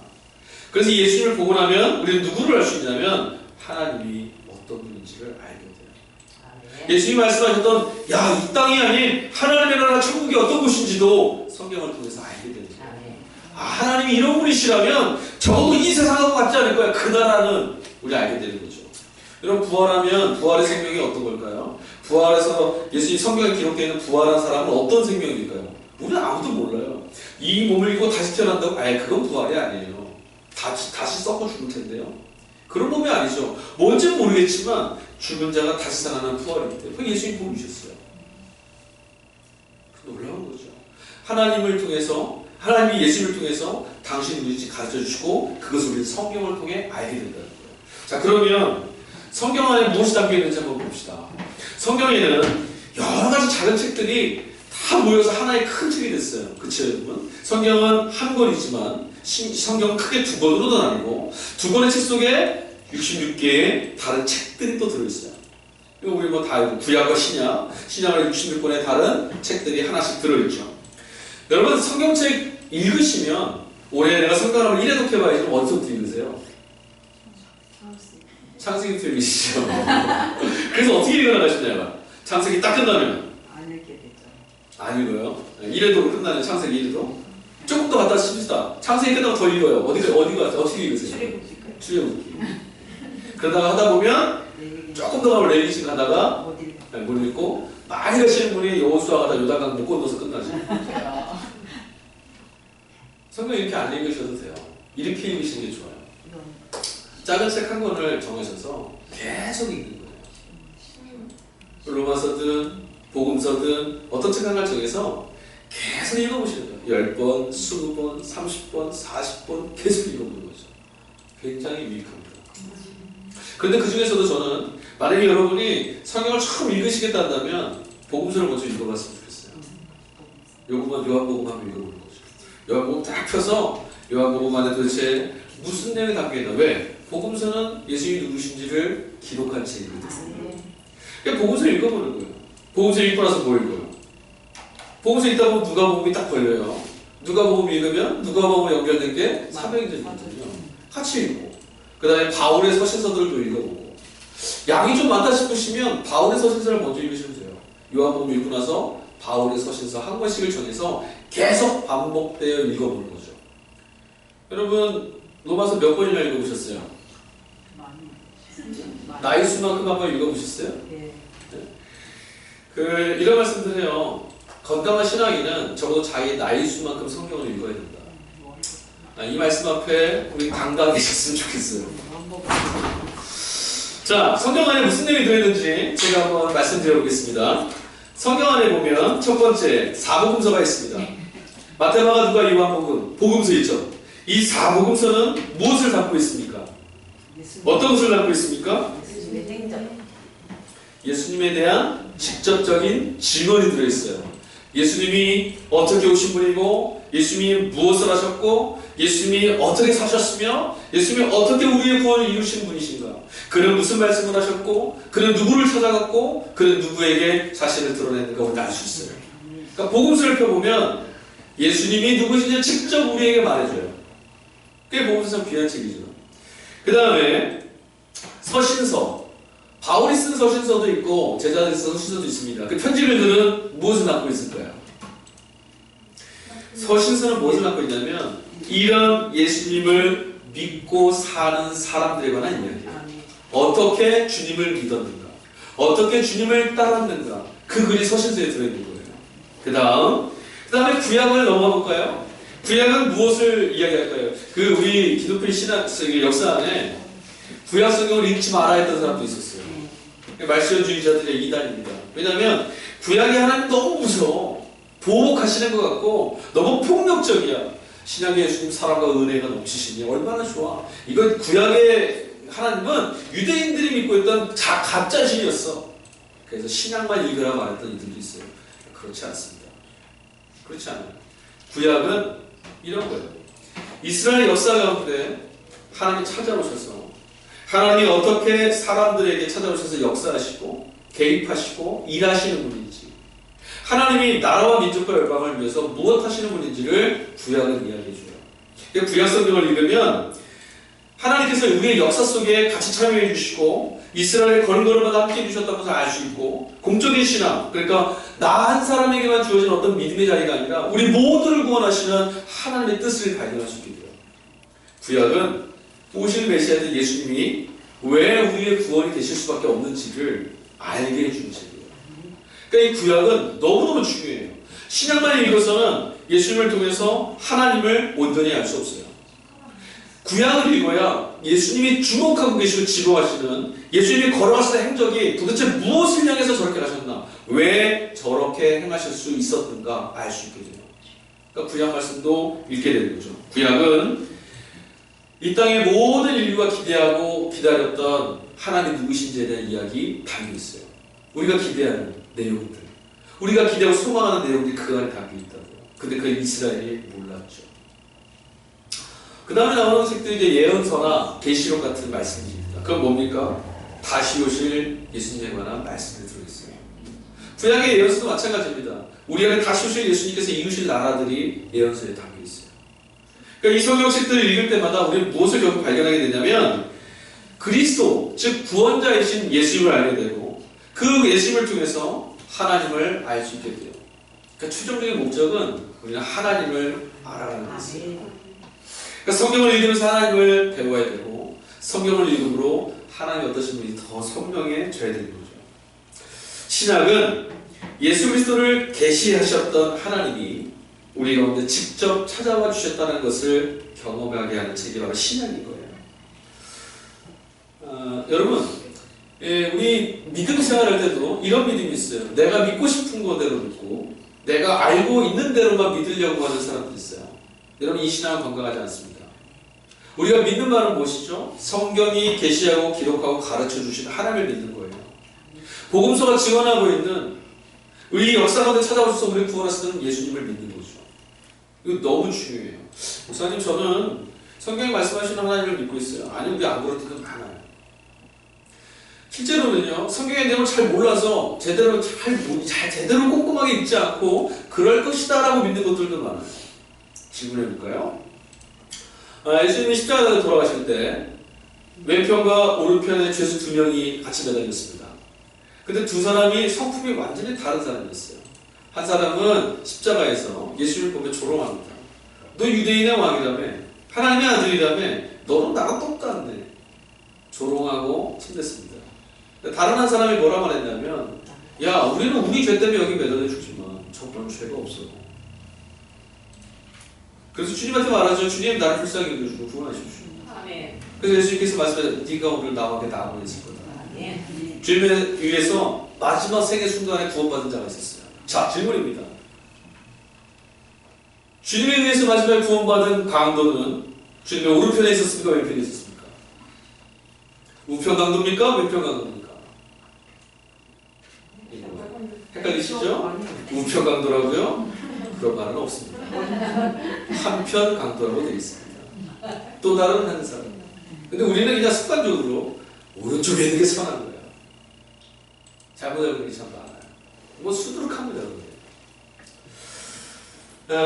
그래서 예수님을 보고 나면 우리는 누구를 알 수 있냐면 하나님이 어떤 분인지를 알게 돼요. 예수님이 말씀하셨던 야, 이 땅이 아닌 하나님의 나라 천국이 어떤 곳인지도 성경을 통해서 알게 되는 거예요. 아, 하나님이 이런 분이시라면 적어도 이 세상하고 같지 않을 거야. 그 나라는 우리 알게 되는 거죠. 여러분, 부활하면 부활의 생명이 어떤 걸까요? 부활에서 예수님 성경에 기록되어 있는 부활한 사람은 어떤 생명일까요? 우리는 아무도 몰라요. 이 몸을 입고 다시 태어난다고? 아예 그건 부활이 아니에요. 다시 썩고 죽을 텐데요. 그런 몸이 아니죠. 뭔지는 모르겠지만 죽은 자가 다시 살아나는 부활이기 때문에 그 예수님 보여주셨어요. 놀라운 거죠. 하나님을 통해서 하나님이 예수님을 통해서 당신이 누구인지 가르쳐주시고 그것을 우리는 성경을 통해 알게 된다는 거예요. 자, 그러면 성경 안에 무엇이 담겨있는지 한번 봅시다. 성경에는 여러 가지 작은 책들이 다 모여서 하나의 큰 책이 됐어요. 그쵸, 여러분? 성경은 한 권이지만 성경은 크게 두 권으로도 나뉘고 두 권의 책 속에 66개의 다른 책들이 또 들어있어요. 그리고 우리 뭐 다 알고 구약과 신약을 66권의 다른 책들이 하나씩 들어있죠. 여러분, 성경책 읽으시면 올해 내가 성경을 1회 독해봐야지 어디서부터 읽으세요? 창세기부터 읽으시죠. 그래서 어떻게 읽어나가시냐면 창세기 딱 끝나면 안 읽게 되죠. 안 읽어요. 1회도 끝나면 창세기 1회도 조금 더 갖다 씁시다. 창세기 끝나면 더 읽어요. 어떻게 읽으세요? 출애굽기. 그러다가 하다 보면 조금 더 가면 레위기 하다가 못 읽고 많이 가시는 분이 여호수아 가다 요단강 못 건너서 끝나죠. 성경 이렇게 안 읽으셔도 돼요. 이렇게 읽으시는 게 좋아요. 작은 책 한 권을 정하셔서 계속 읽는 거예요. 로마서든 복음서든 어떤 책 하나를 정해서 계속 읽어보시는 거예요. 10번, 20번, 30번, 40번 계속 읽어보는 거죠. 굉장히 유익합니다. 그런데 그 중에서도 저는 만약에 여러분이 성경을 처음 읽으시겠다 한다면 복음서를 먼저 읽어봤으면 좋겠어요. 요한복음 한번 읽어보는 거죠. 요한복음 딱 펴서 요한복음 안에 도대체 무슨 내용이 담겨있나. 왜? 복음서는 예수님이 누구신지를 기록한 책이거든요. 그러니까 복음서를 읽어보는 거예요. 복음서 읽고 나서 뭐 읽어요? 복음서 읽다 보면 누가복음이 딱 걸려요. 누가복음 읽으면 누가복음 연결된 게 사도행전이거든요. 같이 읽고 그 다음에 바울의 서신서들도 읽어보고 양이 좀 많다 싶으시면 바울의 서신서를 먼저 읽으시면 돼요. 요한복음 읽고 나서 바울의 서신서 한 권씩을 정해서 계속 반복되어 읽어보는 거죠. 여러분, 로마서 몇 번이나 읽어보셨어요? 나이 수만큼 한번 읽어보셨어요? 네. 이런 말씀들 해요. 건강한 신앙인은 적어도 자기 나이 수만큼 성경을 읽어야 된다. 이 말씀 앞에 우리 당당해졌으면 좋겠어요. 자, 성경 안에 무슨 내용이 들어있는지 제가 한번 말씀드려 보겠습니다. 성경 안에 보면 첫 번째 사복음서가 있습니다. 마태, 마가, 누가, 요한복음, 복음서 있죠. 이 사복음서는 무엇을 담고 있습니까? 어떤 것을 담고 있습니까? 예수님에 대한 직접적인 증언이 들어있어요. 예수님이 어떻게 오신 분이고 예수님이 무엇을 하셨고 예수님이 어떻게 사셨으며 예수님이 어떻게 우리의 구원을 이루신 분이신가. 그는 무슨 말씀을 하셨고 그는 누구를 찾아갔고 그는 누구에게 자신을 드러냈는가 우리는 알 수 있어요. 그러니까 복음서를 펴보면 예수님이 누구신지 직접 우리에게 말해줘요. 그게 복음서 참 귀한 책이죠. 그 다음에 서신서, 바울이 쓴 서신서도 있고 제자들이 쓴 서신서도 있습니다. 그 편지들은 무엇을 갖고 있을까요? 서신서는 무엇을 갖고 있냐면 이런 예수님을 믿고 사는 사람들에 관한 이야기예요. 어떻게 주님을 믿었는가, 어떻게 주님을 따랐는가, 그 글이 서신서에 들어있는 거예요. 그 다음에 구약을 넘어가 볼까요? 구약은 무엇을 이야기할까요? 우리 기독교 신학 역사 안에 구약 성경을 읽지 말아야 했던 사람도 있었어요. 말씀주의자들의 이단입니다. 왜냐하면 구약이 하나님 너무 무서워. 보복하시는 것 같고 너무 폭력적이야. 신약의 예수님 사랑과 은혜가 넘치시니 얼마나 좋아. 이건 구약의 하나님은 유대인들이 믿고 있던 가짜 신이었어. 그래서 신약만 읽으라 말했던 이들도 있어요. 그렇지 않습니다. 그렇지 않아요. 구약은 이런 거예요. 이스라엘 역사 가운데 하나님이 찾아오셔서 하나님이 어떻게 사람들에게 찾아오셔서 역사하시고 개입하시고 일하시는 분인지, 하나님이 나라와 민족과 열방을 위해서 무엇 하시는 분인지를 구약은 이야기해줘요. 구약 성경을 읽으면 하나님께서 우리의 역사 속에 같이 참여해 주시고 이스라엘의 걸음걸음마다 함께해 주셨다는 것을 알 수 있고, 공적인 신앙, 그러니까 나 한 사람에게만 주어진 어떤 믿음의 자리가 아니라 우리 모두를 구원하시는 하나님의 뜻을 발견할 수 있게 돼요. 구약은 오실 메시아인 예수님이 왜 우리의 구원이 되실 수밖에 없는지를 알게 해주는 책이에요. 그러니까 이 구약은 너무너무 중요해요. 신약만 읽어서는 예수님을 통해서 하나님을 온전히 알 수 없어요. 구약을 읽어야 예수님이 주목하고 계시고 지도하시는 예수님이 걸어가시는 행적이 도대체 무엇을 향해서 저렇게 하셨나, 왜 저렇게 행하실 수 있었는가 알 수 있게 돼요. 그러니까 구약 말씀도 읽게 되는 거죠. 구약은 이 땅의 모든 인류가 기대하고 기다렸던 하나님 누구신지에 대한 이야기 담겨 있어요. 우리가 기대하는 내용들, 우리가 기대하고 소망하는 내용들이 그 안에 담겨 있다고요. 근데 그 이스라엘이 몰랐죠. 그 다음에 나오는 책들이 이제 예언서나 계시록 같은 말씀입니다. 그건 뭡니까? 다시 오실 예수님에 관한 말씀이 들어있어요. 구약의 예언서도 마찬가지입니다. 우리 안에 다시 오실 예수님께서 이루실 나라들이 예언서에 담겨 있어요. 그러니까 이 성경책들을 읽을 때마다 우리는 무엇을 결국 발견하게 되냐면 그리스도, 즉 구원자이신 예수님을 알게 되고 그 예수님을 통해서 하나님을 알 수 있게 돼요. 그러니까 최종적인 목적은 우리는 하나님을 알아가는 것이에요. 그러니까 성경을 읽으면서 하나님을 배워야 되고, 성경을 읽음으로 하나님이 어떠신 분인지 더 선명해져야 되는 거죠. 신약은 예수 그리스도를 계시하셨던 하나님이 우리 가운데 직접 찾아와 주셨다는 것을 경험하게 하는 책이 바로 신약인 거예요. 여러분, 우리 믿음 생활할 때도 이런 믿음이 있어요. 내가 믿고 싶은 거대로 믿고 내가 알고 있는 대로만 믿으려고 하는 사람들이 있어요. 여러분, 이 신앙은 건강하지 않습니다. 우리가 믿는 말은 무엇이죠? 성경이 계시하고 기록하고 가르쳐 주신 하나님을 믿는 거예요. 복음서가 증언하고 있는 우리 역사 가운데 찾아오셔서 우리를 구원하시는 예수님을 믿는 거죠. 이거 너무 중요해요. 목사님, 저는 성경에 말씀하시는 하나님을 믿고 있어요. 아니, 우리 안 그럴 때도 많아요. 실제로는요, 성경의 내용을 잘 몰라서 제대로 꼼꼼하게 읽지 않고 그럴 것이다라고 믿는 것들도 많아요. 질문해 볼까요? 예수님이 십자가에 돌아가실 때 왼편과 오른편에 죄수 2명이 같이 매달렸습니다. 근데 두 사람이 성품이 완전히 다른 사람이었어요. 한 사람은 십자가에서 예수님을 보며 조롱합니다. 너 유대인의 왕이라며, 하나님의 아들이라며, 너는 나랑 똑같네. 조롱하고 침댔습니다. 다른 한 사람이 뭐라 말했냐면, 야, 우리는 우리 죄 때문에 여기 매달려 죽지만 저분은 죄가 없어. 그래서 주님한테 말하죠. 주님, 나를 불쌍히 여겨주고 구원하십시오. 아멘. 그래서 예수님께서 말씀하셨죠. 네가 오늘 나와 함께 나무에 있을 거다. 아멘. 주님의 위에서 마지막 생애 순간에 구원받은 자가 있었어요. 자, 질문입니다. 주님에 의해서 마지막에 구원받은 강도는 주님의 오른편에 있었습니까? 왼편에 있었습니까? 우편 강도입니까? 왼편 강도입니까? 헷갈리시죠? 우편 강도라고요? 그런 말은 없습니다. 한편 강도라고 되어 있습니다. 또 다른 한 사람. 근데 우리는 그냥 습관적으로 오른쪽에 있는 게 선한 거예요. 잘못 알고 있는 게 참 많아요. 뭐 수두룩합니다.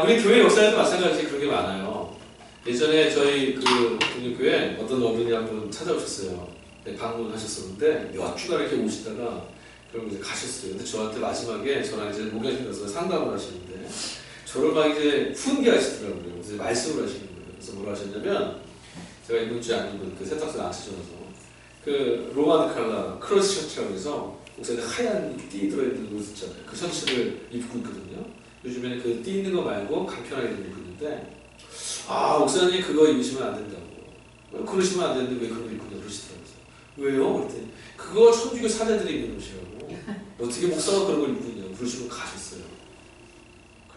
우리 교회 역사에도 마찬가지 그런 게 많아요. 예전에 저희 그 동료교회 어떤 어른이 한번 찾아오셨어요. 방문하셨었는데 몇 주간 이렇게 오시다가 결국 이제 가셨어요. 근데 저한테 마지막에 저랑 이제 목욕실 가서 상담을 하시는데 저를 막 이제 훈계하시더라고요. 그래서 말씀을 하시는 거예요. 그래서 뭐라 하셨냐면, 제가 이번 주에 안 입은 그 세탁소 안 찾아서 그 로마드 칼라 크로스 셔츠라고 해서 목사님 하얀 띠 들어있는 옷 있잖아요. 그 셔츠를 입고 있거든요. 요즘에는 그 띠 있는 거 말고 간편하게 입고 있는데, 목사님 그거 입으시면 안 된다고. 그러시면 안 되는데 왜 그걸 입고 있냐 그러시더라고요. 왜요? 그랬더니 그거 천주교 사제들이 입는 옷이라고. 어떻게 목사가 그런 걸 입고 있냐고 그러시고 가셨어요.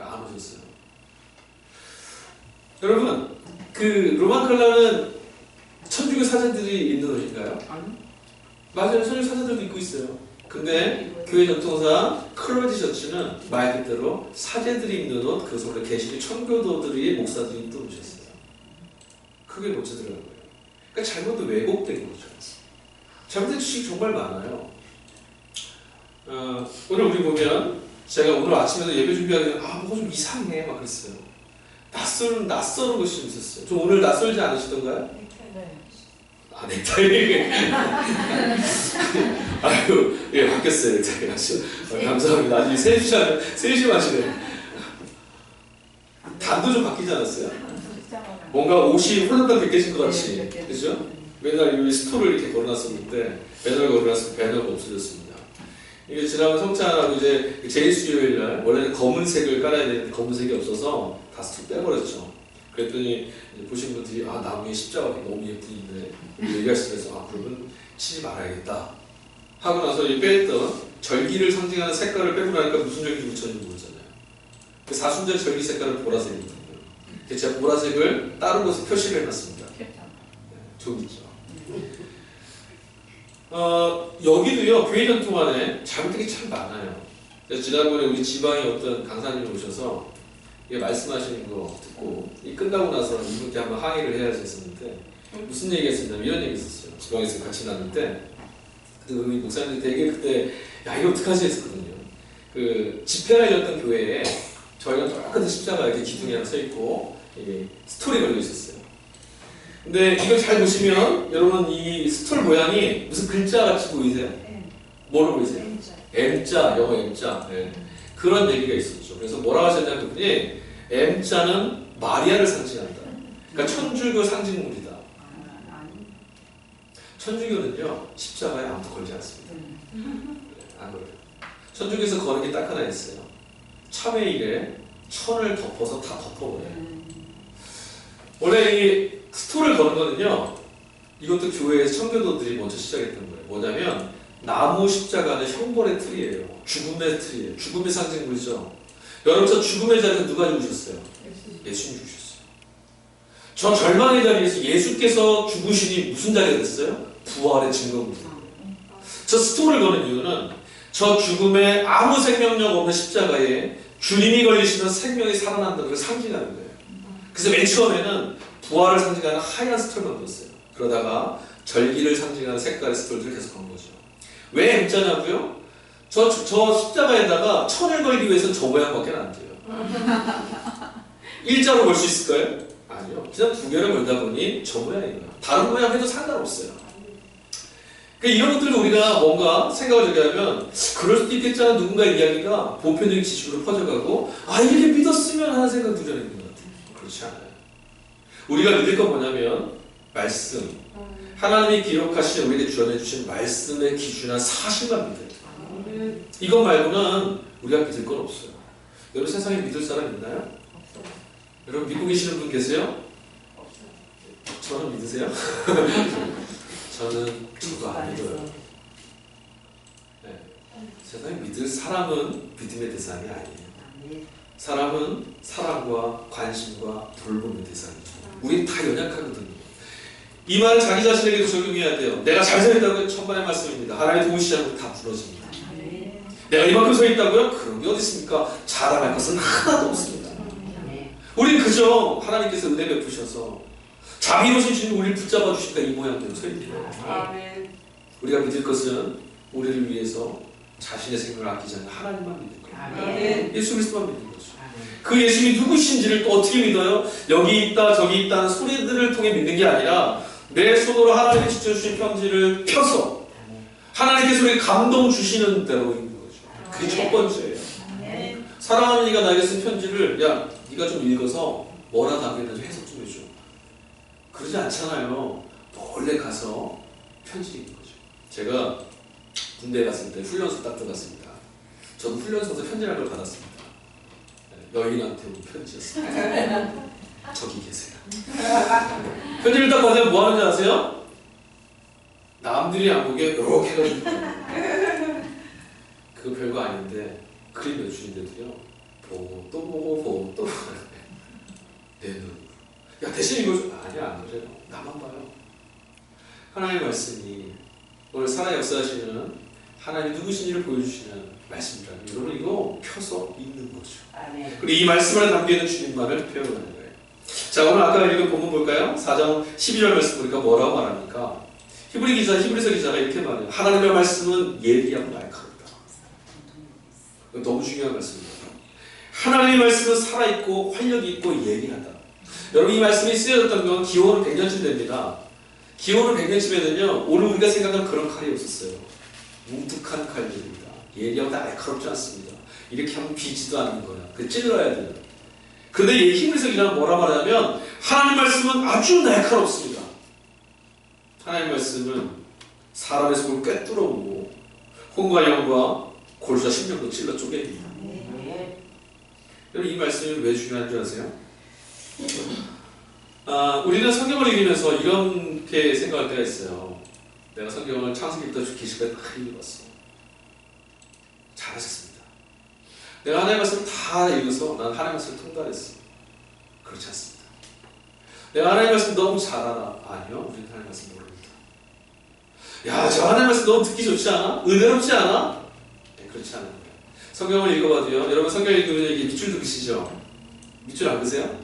안 오셨어요. 여러분, 그 로만 컬러는 천주교 사제들이 입는 옷인가요? 아니. 맞아요. 천주교 사제들도 입고 있어요. 근데 교회 전통상 컬러 티셔츠는 말 그대로 사제들이 입는 옷, 그 속에 계시는 청교도들이 목사들이 입는 옷이었어요. 그게 못쳐 들어간 거예요. 그러니까 잘못도 왜곡된 거죠. 잘못된 지식이 정말 많아요. 오늘 우리 보면 제가 오늘 아침에도 예배 준비하기 전에 뭐가 좀 이상해 막 그랬어요. 낯설은 것이 좀 있었어요. 좀 오늘 낯설지 않으시던가요? 넥타이. 아유, 예, 바뀌었어요. 넥타이. 아주 감사합니다. 아주 세시 마시네. 단도 좀 바뀌지 않았어요? 뭔가 옷이 홀라당 벗겨진 것 같이. 그죠? 맨날 이 스토를 이렇게 걸어놨었는데, 배너를 걸어놨을 때 배너가 없어졌습니다. 이게 지난번 성찬하고 이제 제일수요일날 원래는 검은색을 깔아야 되는데 검은색이 없어서 다 스토 빼버렸죠. 그랬더니 보신 분들이 나무에 십자가가 너무 예쁜데 얘기하시면서 그러면 치지 말아야겠다 하고 나서 이 뺐던 절기를 상징하는 색깔을 빼고 나니까 무슨 절기 붙였는지 모르잖아요. 그 사순절 절기 색깔은 보라색이거든요. 제가 보라색을 다른 곳에 표시를 해놨습니다. 저기 있죠. 여기도요, 교회 전통 안에 잘못된 게 참 많아요. 그래서 지난번에 우리 지방에 어떤 강사님이 오셔서 말씀하시는 거 듣고 끝나고 나서 이분께 한번 항의를 해야지 했었는데 무슨 얘기 했었냐면 이런 얘기 있었어요. 지방에서 같이 나눌 때 우리 목사님들 되게 그때 이거 어떡하지 했었거든요. 그 집회가 열렸던 교회에 저희가 똑같은 십자가 이렇게 기둥에 하나 서있고 이게 스톨이 걸려 있었어요. 근데 이걸 잘 보시면 여러분 이 스톨 모양이 무슨 글자 같이 보이세요? 뭐로 보이세요? M자, 영어 M자. 네. 그런 얘기가 있었죠. 그래서 뭐라고 하셨냐면 그분이 M자는 마리아를 상징한다. 그러니까 천주교 상징물이다. 천주교는요 십자가에 아무도 걸지 않습니다. 안 걸려요. 천주교에서 거는 게 딱 하나 있어요. 참회일에 천을 덮어서 다 덮어버려요. 원래 이 스토를 거는 거는요, 이것도 교회에서 청교도들이 먼저 시작했던 거예요. 뭐냐면 나무 십자가는 형벌의 틀이에요. 죽음의 틀이에요. 죽음의 상징물이죠. 여러분, 저 죽음의 자리에서 누가 죽으셨어요? 예수님 죽으셨어요. 저 절망의 자리에서 예수께서 죽으시니 무슨 자리가 됐어요? 부활의 증거입니다. 저 스토를 거는 이유는 저 죽음에 아무 생명력 없는 십자가에 주님이 걸리시면 생명이 살아난다는 걸 상징하는 거예요. 그래서 맨 처음에는 부활을 상징하는 하얀 스토를 만들었어요. 그러다가 절기를 상징하는 색깔의 스토리를 계속 건 거죠. 왜 M자냐고요? 저 십자가에다가 천을 걸기 위해서는 저 모양밖에 안 돼요. 일자로 걸 수 있을까요? 아니요. 그냥 두 개를 걸다 보니 저 모양이에요. 다른 모양 해도 상관없어요. 그러니까 이런 것들도 우리가 뭔가 생각을 하게 하면 그럴 수도 있겠잖아. 누군가 이야기가 보편적인 지식으로 퍼져가고 이렇게 믿었으면 하는 생각 들어야 되는 것 같아요. 그렇지 않아요. 우리가 믿을 건 뭐냐면 말씀, 하나님이 기록하신 우리에게 주어내주신 말씀의 기준한 사실만 믿어요. 이것 말고는 우리가 믿을 건 없어요. 여러분 세상에 믿을 사람 있나요? 없어요. 여러분 믿고 계시는 분 계세요? 없어요. 저는 믿으세요? 저도 안 믿어요. 네. 세상에 믿을 사람은 믿음의 대상이 아니에요. 사람은 사랑과 관심과 돌봄의 대상이죠. 우리 다 연약하거든요. 이 말을 자기 자신에게도 적용해야 돼요. 내가 잘 서 있다고요? 천만의 말씀입니다. 하나님의 도우시지 않고 다 부러집니다. 내가 이만큼 서 있다고요? 그런 게 어디 있습니까? 자랑할 것은 하나도 없습니다. 우린 그저 하나님께서 은혜 베푸셔서 자비로우신 주님 우리를 붙잡아 주시니까 이 모양대로 서 있는 거예요. 우리가 믿을 것은 우리를 위해서 자신의 생명을 아끼지 않는 하나님만 믿는 거예요. 예수 그리스도만 믿는 거죠. 그 예수님이 누구신지를 또 어떻게 믿어요? 여기 있다 저기 있다는 소리들을 통해 믿는 게 아니라 내 손으로 하나님이 직접 주신 편지를 펴서 하나님께서 우리에게 감동 주시는 대로 읽는 거죠. 그게 첫 번째예요. 사랑하는 이가 나에게 쓴 편지를 네가 좀 읽어서 뭐라 답했는지 해석 좀 해줘. 그러지 않잖아요. 원래 가서 편지 읽는 거죠. 제가 군대에 갔을 때 훈련소 딱 들어갔습니다. 저도 훈련소에서 편지라는 걸 받았습니다. 여인한테 온 편지였습니다. 저기 계세요. 편지를 딱 받으면 뭐 하는지 아세요? 남들이 안 보게 이렇게 해가지고 그거 별거 아닌데 그림 몇 줄인데도요 보고 또 보고 보고 또 보고 내 눈 야 대신 읽어줘. 아니야 안 그래요. 나만 봐요. 하나님의 말씀이 오늘 살아 역사하시는 하나님이 누구신지를 보여주시는 말씀이라면 여러분 이거 펴서 읽는 거죠. 그리고 이 말씀 안에 담겨있는 주님만을 표현하는 거예요. 자 오늘 아까 읽은 본문 볼까요? 4장 12절 말씀 보니까 뭐라고 말합니까? 히브리서 기자가 이렇게 말해요. 하나님의 말씀은 예리하고 날카롭다. 너무 중요한 말씀입니다. 하나님의 말씀은 살아있고 활력이 있고 예리하다. 여러분 이 말씀이 쓰여졌던 건 기원은 100년쯤 됩니다. 기원은 100년쯤에는요 오늘 우리가 생각하는 그런 칼이 없었어요. 뭉툭한 칼들입니다. 예리하고 날카롭지 않습니다. 이렇게 하면 비지도 않는 거야. 그 찔러야 돼요. 그런데 이 히브리서 기자는 뭐라 말하냐면 하나님 말씀은 아주 날카롭습니다. 하나님 말씀은 사람의 속을 꿰뚫어보고 혼과 영과 골수와 심령도 찔러 쪼갭니다. 여러분 이 말씀이 왜 중요한 줄 아세요? 우리는 성경을 읽으면서 이렇게 생각할 때가 있어요. 내가 성경을 창세기부터 계시까지 다 읽어봤어. 잘하셨습니다. 내가 하나님의 말씀을 다 읽어서 난 하나님의 말씀을 통달했어. 그렇지 않습니다. 내가 하나님의 말씀 너무 잘 알아. 아니요. 우리는 하나님의 말씀 모릅니다. 야, 저 하나님의 말씀 너무 듣기 좋지 않아? 은혜롭지 않아? 네, 그렇지 않은 거예요. 성경을 읽어봐도요. 여러분 성경 읽으면 이게 밑줄 그으시죠? 밑줄 안 그으세요?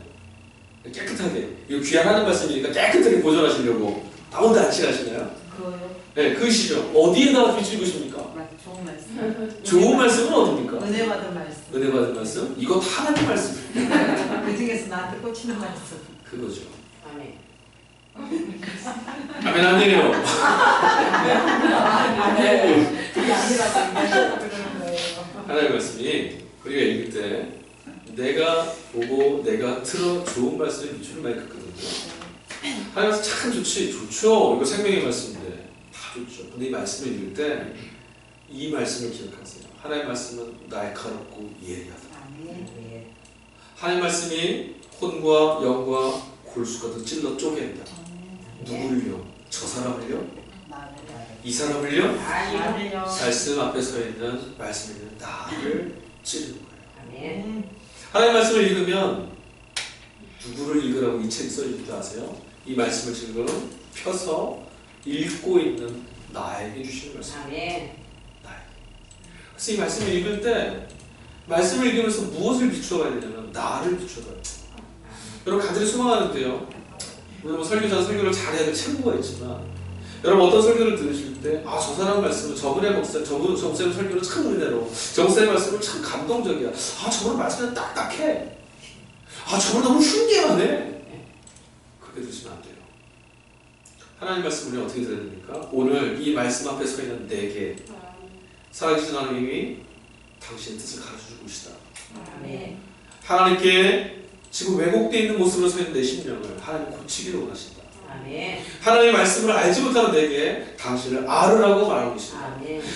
깨끗하게. 이거 귀한 하나님 말씀이니까 깨끗하게 보존하시려고 아무도 안 칠하시나요? 그거요? 네, 그으시죠. 어디에다가 밑줄 그으십니까? 좋은 말씀. 좋은 말씀은 어딥니까? 은혜 받은 말씀. 은혜 받은 말씀? 이거 다 하나님 말씀. 그 중에서 나한테 꽂히는 말씀. 그거죠. 아멘. 아멘 아니에요. 그게 아니라서 그러는 거예요. 하나님 말씀이 우리가 읽을 때 내가 보고 내가 들어 좋은 말씀에 밑줄을 많이 긋거든요. 하나님 말씀 참 좋죠. 이거 생명의 말씀인데 다 좋죠. 근데 이 말씀을 읽을 때 이 말씀을 기억하세요. 하나님 말씀은 날카롭고 예리하다. 하나님 말씀이 혼과 영과 골수가 더 찔러 쪼갠다. 누구를요? 저 사람을요? 이 사람을요? 말씀 앞에 서 있는 말씀 있는 나를 찌르는 거예요. 하나님 말씀을 읽으면 누구를 읽으라고 이 책이 써있는지 아세요? 이 말씀을 지금 펴서 읽고 있는 나에게 주시는 말씀이에요. 그래서 이 말씀을 읽을 때 말씀을 읽으면서 무엇을 비추어가야 되냐면 나를 비추어가야 돼요. 여러분 간절히 소망하는데요. 물론 설교자는 설교를 잘해야 될 책무가 있지만 여러분 어떤 설교를 들으실 때 아 저 사람 말씀은 저분의 목사, 저 목사님 설교는 참 은혜로 저 목사님 말씀은 참 감동적이야. 아 저분 말씀은 딱딱해. 아 저분 너무 흉계하네. 그렇게 들으시면 안 돼요. 하나님 말씀 우리는 어떻게 들어야 됩니까? 오늘 이 말씀 앞에 서 있는 내게 살아계신 하나님이 당신의 뜻을 가르쳐주고 계시다. 하나님께 지금 왜곡되어 있는 모습으로 서 있는 내 심령을 하나님 고치기를 원하신다. 하나님의 말씀을 알지 못하는 내게 당신을 알으라고 말하고 계신다.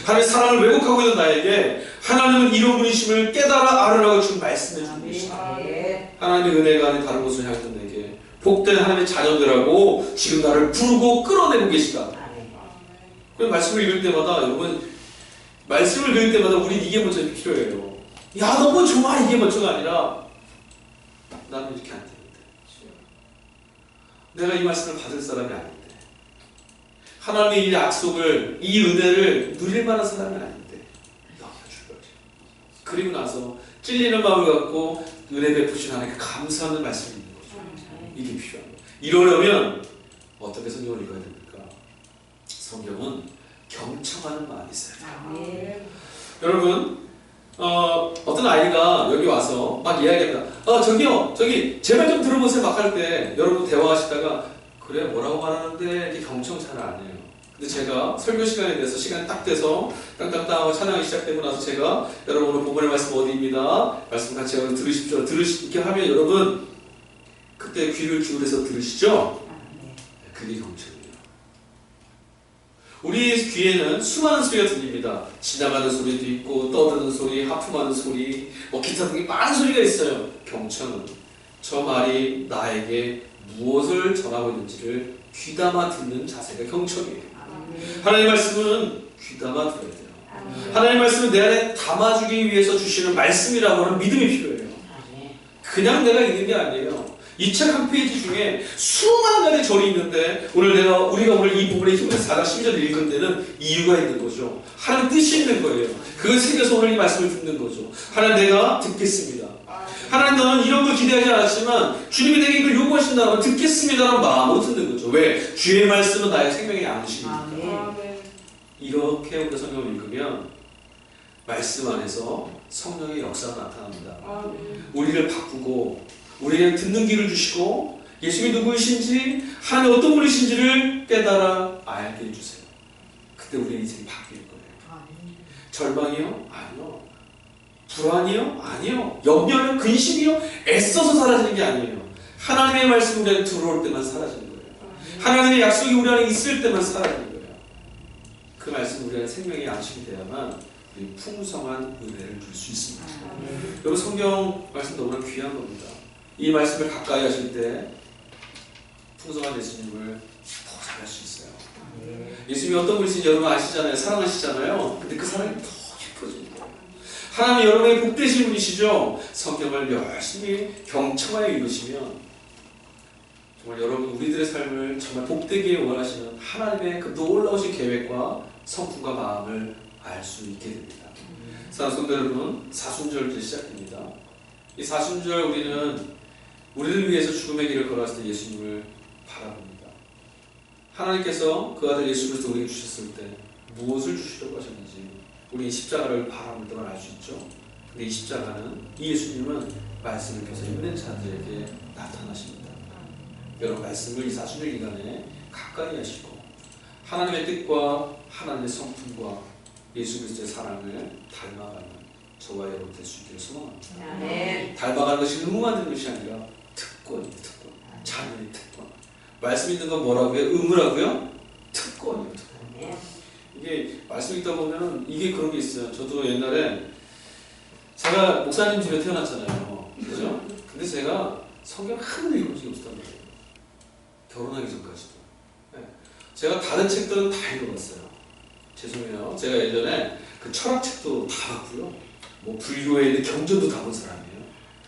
하나님의 사랑을 왜곡하고 있는 나에게 하나님은 이런 분이심을 깨달아 알으라고 지금 말씀해 주고 계신다. 하나님의 은혜가 아닌 다른 곳을 향했던 내게 복된 하나님의 자녀들하고 지금 나를 부르고 끌어내고 계시다. 그 말씀을 읽을 때마다 여러분 말씀을 읽을 때마다 우린 이게 먼저 필요해요. 야 너무 좋아 이게 먼저가 아니라 나는 이렇게 안 되는데 내가 이 말씀을 받을 사람이 아닌데 하나님의 이 약속을 이 은혜를 누릴 만한 사람이 아닌데 그리고 나서 찔리는 마음을 갖고 은혜 베푸신 하나님께 감사하는 말씀이 있는 거죠. 이게 필요한 거예요. 이러려면 어떻게 성경을 읽어야 됩니까? 성경은 경청하는 마음이 있어야 돼요. 여러분 어떤 아이가 여기 와서 막 이야기합니다. 저기요 저기 제 말 좀 들어보세요 막 할 때 여러분 대화하시다가 그래 뭐라고 말하는데 이렇게 경청 잘 안 해요. 근데 제가 설교 시간에 대해서 시간이 딱 돼서 땅땅땅 하고 찬양이 시작되고 나서 제가 여러분 오늘 본문의 말씀 어디입니다. 말씀 같이 들으십시오. 이렇게 하면 여러분 그때 귀를 기울여서 들으시죠? 그게 경청이에요. 우리 귀에는 수많은 소리가 들립니다. 지나가는 소리도 있고 떠드는 소리, 하품하는 소리, 기타 등의 많은 소리가 있어요. 경청은 저 말이 나에게 무엇을 전하고 있는지를 귀담아 듣는 자세가 경청이에요. 하나님의 말씀은 귀담아 들어야 돼요. 하나님의 말씀은 내 안에 담아주기 위해서 주시는 말씀이라고 하는 믿음이 필요해요. 그냥 내가 읽는 게 아니에요. 이 책 한 페이지 중에 수많은 가지 절이 있는데 우리가 오늘 이 부분에 히브리서 4장 12절을 읽은 데는 이유가 있는 거죠. 하나님 뜻이 있는 거예요. 그걸 새겨서 오늘 이 말씀을 듣는 거죠. 하나님 내가 듣겠습니다. 하나님 너는 이런 걸 기대하지 않았지만 주님이 내게 이걸 요구하신다면 듣겠습니다라는 마음으로 듣는 거죠. 왜? 주의 말씀은 나의 생명의 안식입니다. 이렇게 우리가 성경을 읽으면 말씀 안에서 성령의 역사가 나타납니다. 우리를 바꾸고 우리에게 듣는 길을 주시고 예수님이 누구이신지 하나님 어떤 분이신지를 깨달아 알게 해주세요. 그때 우리의 인생이 바뀔 거예요. 절망이요? 아니요. 불안이요? 아니요. 염려요? 근심이요? 애써서 사라지는 게 아니에요. 하나님의 말씀이 우리 안에 들어올 때만 사라지는 거예요. 하나님의 약속이 우리 안에 있을 때만 사라지는 거예요. 그 말씀이 우리 안에 생명의 양식이 돼야만 우리 풍성한 은혜를 줄 수 있습니다. 여러분 성경 말씀 너무나 귀한 겁니다. 이 말씀을 가까이 하실 때 풍성한 예수님을 더 잘할 수 있어요. 예수님이 어떤 분이신지 여러분 아시잖아요. 사랑하시잖아요. 근데 그 사랑이 더 깊어지는 거예요. 하나님이 여러분의 복되신 분이시죠. 성경을 열심히 경청하여 읽으시면 정말 여러분 우리들의 삶을 정말 복되게 원하시는 하나님의 그 놀라우신 계획과 성품과 마음을 알 수 있게 됩니다. 사랑하는 성도 여러분, 사순절 이제 시작됩니다. 이 사순절 우리를 위해서 죽음의 길을 걸어갔을 때 예수님을 바라봅니다. 하나님께서 그 아들 예수 그리스도 우리에게 주셨을 때 무엇을 주시려고 하셨는지 우리 이 십자가를 바라볼 때만 알 수 있죠. 근데 이 십자가는 이 예수님은 말씀을 펴서 힘든 자들에게 나타나십니다. 여러분 말씀을 이 사순절 기간에 가까이 하시고 하나님의 뜻과 하나님의 성품과 예수 그리스도의 사랑을 닮아가는 저와 여러분 될 수 있기를 소망합니다. 닮아가는 것이 의무만 되는 것이 아니라 특권이에요. 특권. 자녀의 특권. 말씀 있는 건 뭐라고요? 의무라고요? 특권이에요. 특권. 이게 말씀 읽다 보면 이게 그런 게 있어요. 저도 옛날에 제가 목사님 집에 태어났잖아요. 그죠? 근데 제가 성경 하나도 읽은 적이 없었단 말이에요. 결혼하기 전까지도. 네. 제가 다른 책들은 다 읽어봤어요. 죄송해요. 제가 예전에 그 철학책도 다 봤고요. 뭐 불교에 있는 경전도 다 본 사람이에요.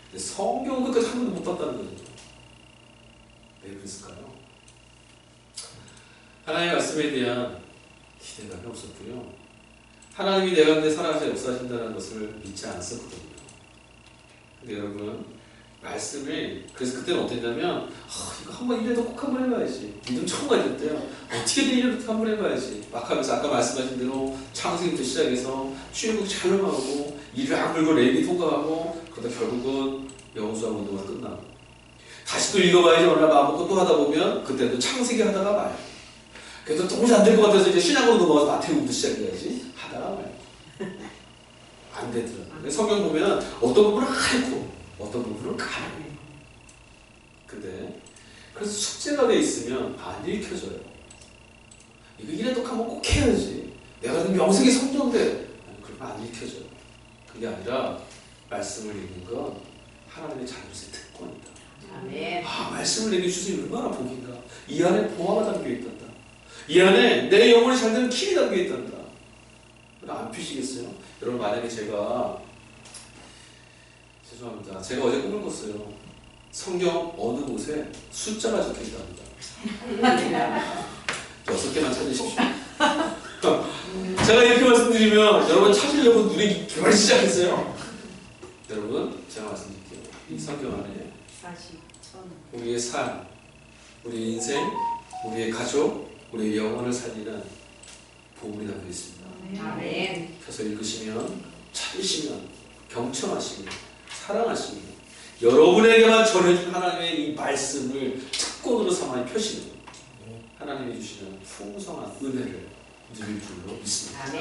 근데 성경은 끝까지 한 번도 못 봤다는 거죠. 왜 그랬을까요? 하나님의 말씀에 대한 기대감이 없었고요. 하나님이 내 가운데 살아가서 역사하신다는 것을 믿지 않았었거든요. 근데 여러분 말씀이 그래서 그때는 어땠냐면 이거 한번 이래도 꼭 한번 해봐야지. 믿음 처음 가질 때요. 어떻게든 이래도 한번 해봐야지. 막 하면서 아까 말씀하신 대로 창세기부터 시작해서 출애굽 잘 넘어가고 이를 악물고 레위 통과하고 그러다 결국은 여호수아 운동가 끝나고 다시 또 읽어봐야지 어느 날 마음 먹고 또 하다 보면 그때도 창세기 하다가 마요. 그래서 도무지 안 될 것 같아서 이제 신약으로 넘어가서 마태복음부터 시작해야지 하다가 마요. 안 되더라고요. 성경 보면 어떤 부분은 하얗고 어떤 부분은 가요. 근데 그래서 숙제가 돼 있으면 안 읽혀져요. 이거 이래도 한번 꼭 해야지. 내가 명색이 성경대 그러면 안 읽혀져요. 그게 아니라 말씀을 읽는 건 하나님의 자녀로서의 특권이다. 말씀을 내게 주시니 얼마나 복인가. 이 안에 보화가 담겨 있단다. 이 안에 내 영혼이 잘 되는 길이 담겨 있단다. 안 피시겠어요? 여러분 만약에 제가 죄송합니다. 제가 어제 꿈을 꿨어요. 성경 어느 곳에 숫자가 적혀 있답니다. 6개만 찾으십시오. 제가 이렇게 말씀드리면 여러분 찾으려고 눈이 개발이 시작했어요. 여러분 제가 말씀드릴게요. 이 성경 안에 우리의 삶, 우리의 인생, 우리의 가족, 우리의 영혼을 살리는 복음이 담겨 있습니다. 아멘. 그래서 읽으시면 찾으시면 경청하시면 사랑하시면 여러분에게만 전해준 하나님의 이 말씀을 특권으로 삼아 펴시는 하나님이 주시는 풍성한 은혜를 누릴 줄로 믿습니다.